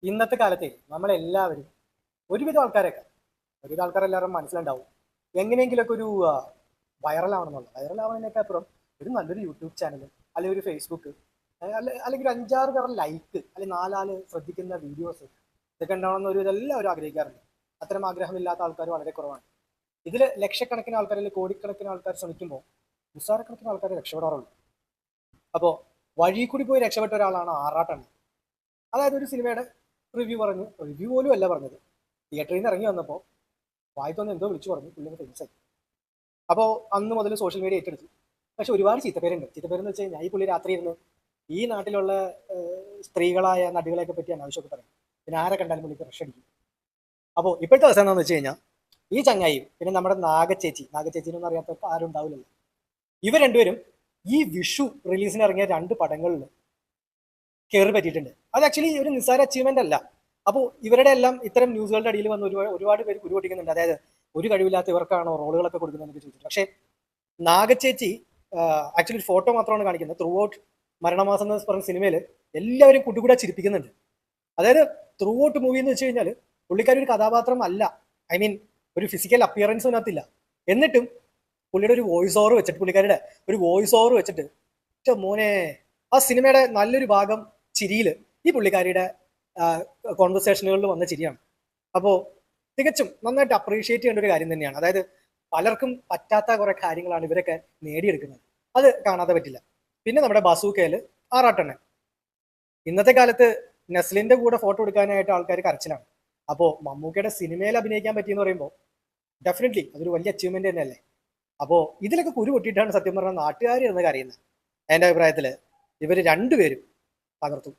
ഇന്നത്തെ കാലത്തെ നമ്മളെല്ലാവരും ഒരുവിധ ആൾക്കാരെല്ലാവരും മനസ്സിലുണ്ടാവും എങ്ങനെയെങ്കിലുമൊക്കെ ഒരു വൈറലാവണമെന്നുള്ള അപ്പുറം ഒരു നല്ലൊരു യൂട്യൂബ് ചാനൽ അല്ലെങ്കിൽ ഒരു ഫേസ്ബുക്ക് അല്ലെങ്കിൽ ഒരു അഞ്ചാറ് പേരുടെ ലൈക്ക് അല്ലെങ്കിൽ നാലാള് ശ്രദ്ധിക്കുന്ന വീഡിയോസ് ഇതൊക്കെ ഉണ്ടാവണമെന്ന് ഇതെല്ലാവരും ആഗ്രഹിക്കാറുണ്ട്. അത്തരം ആഗ്രഹമില്ലാത്ത ആൾക്കാർ വളരെ കുറവാണ്. ഇതിൽ ലക്ഷക്കണക്കിന് ആൾക്കാർ അല്ലെങ്കിൽ കോടിക്കണക്കിന് ആൾക്കാർ ശ്രമിക്കുമ്പോൾ നിസ്സാരക്കണക്കിന് ആൾക്കാർ രക്ഷപ്പെടാറുള്ളൂ. അപ്പോൾ വഴി കൂടി പോയി രക്ഷപ്പെട്ട ഒരാളാണ് ആറാട്ടണ്ണൻ. അതായത് ഒരു സിനിമയുടെ റിവ്യൂ പോലും അല്ല പറഞ്ഞത്, തിയേറ്ററിൽ നിന്ന് ഇറങ്ങി വന്നപ്പോൾ വായിത്തൊന്ന് എന്തോ വിളിച്ചു പറഞ്ഞു, പുള്ളിന് ഫേമസായി. അപ്പോൾ അന്ന് മുതൽ സോഷ്യൽ മീഡിയ ഏറ്റെടുത്തു. പക്ഷെ ഒരുപാട് ചീത്തപ്പേരുണ്ട്. ചീത്തപ്പേരെന്ന് വെച്ച് കഴിഞ്ഞാൽ ഈ പുള്ളി രാത്രി ഇരുന്ന് ഈ നാട്ടിലുള്ള സ്ത്രീകളായ നടികളെയൊക്കെ പറ്റി അനാവശ്യമൊക്കെ പറയും. പിന്നെ ആരെ കണ്ടാലും പുള്ളിക്ക് റഷ് അടിക്കും. അപ്പോൾ ഇപ്പോഴത്തെ അവസ്ഥ എന്താണെന്ന് വെച്ച് കഴിഞ്ഞാൽ ഈ ചങ്ങായിയും പിന്നെ നമ്മുടെ നാഗച്ചേച്ചിനൊന്നും അറിയാത്തവർക്ക് ആരും ഉണ്ടാവില്ലല്ലോ. ഇവർ രണ്ടുപേരും ഈ വിഷു റിലീസിന് ഇറങ്ങിയ 2 പടങ്ങളിൽ കയറി പറ്റിയിട്ടുണ്ട്. അത് ആക്ച്വലി ഒരു നിസ്സാര അച്ചീവ്മെന്റ് അല്ല. അപ്പോൾ ഇവരുടെ എല്ലാം ഇത്തരം ന്യൂസുകളുടെ അടിയിൽ വന്ന് ഒരുപാട് പേര് കുരുപൊട്ടിക്കുന്നുണ്ട്. അതായത് ഒരു കഴിവില്ലാത്ത ഇവർക്കാണോ റോളുകളൊക്കെ കൊടുക്കുന്നതെന്ന് ചോദിച്ചിട്ട്. പക്ഷേ നാഗച്ചേച്ചി ആക്ച്വലി ഫോട്ടോ മാത്രമാണ് കാണിക്കുന്നത്. ത്രൂ ഔട്ട് മരണമാസം എന്ന് പറഞ്ഞ സിനിമയിൽ എല്ലാവരും കൂട്ടുകൂടെ ചിരിപ്പിക്കുന്നുണ്ട്. അതായത് ത്രൂ ഔട്ട് മൂവി എന്ന് വെച്ച് കഴിഞ്ഞാൽ പുള്ളിക്കാരി ഒരു കഥാപാത്രം അല്ല, ഐ മീൻ ഒരു ഫിസിക്കൽ അപ്പിയറൻസ് അതിനകത്തില്ല. എന്നിട്ടും പുള്ളിയുടെ ഒരു പുള്ളിക്കാരിയുടെ ഒരു വോയിസ് ഓവർ വെച്ചിട്ട് മോനെ ആ സിനിമയുടെ നല്ലൊരു ഭാഗം ചിരിയിൽ ഈ പുള്ളിക്കാരിയുടെ കോൺവെർസേഷനുകളിൽ വന്ന ചിരിയാണ്. അപ്പോൾ തികച്ചും നന്നായിട്ട് അപ്രീഷിയേറ്റ് ചെയ്യേണ്ട ഒരു കാര്യം തന്നെയാണ്. അതായത് പലർക്കും പറ്റാത്ത കുറെ കാര്യങ്ങളാണ് ഇവരൊക്കെ നേടിയെടുക്കുന്നത്. അത് കാണാതെ പറ്റില്ല. പിന്നെ നമ്മുടെ ബസൂക്കയിൽ ആറാട്ടണ്ണൻ. ഇന്നത്തെ കാലത്ത് നസ്ലിന്റെ കൂടെ ഫോട്ടോ എടുക്കാനായിട്ട് ആൾക്കാർ കരച്ചിലാണ്. അപ്പോൾ മമ്മൂക്കയുടെ സിനിമയിൽ അഭിനയിക്കാൻ പറ്റിയെന്ന് പറയുമ്പോൾ ഡെഫിനറ്റ്ലി അതൊരു വലിയ അച്ചീവ്മെന്റ് തന്നെയല്ലേ. അപ്പോൾ ഇതിലൊക്കെ കുരു പൊട്ടിയിട്ടാണ് സത്യം പറഞ്ഞാൽ നാട്ടുകാർ എന്നൊക്കെ അറിയുന്നത്. എൻ്റെ അഭിപ്രായത്തിൽ ഇവർ രണ്ടുപേരും തകർത്തു.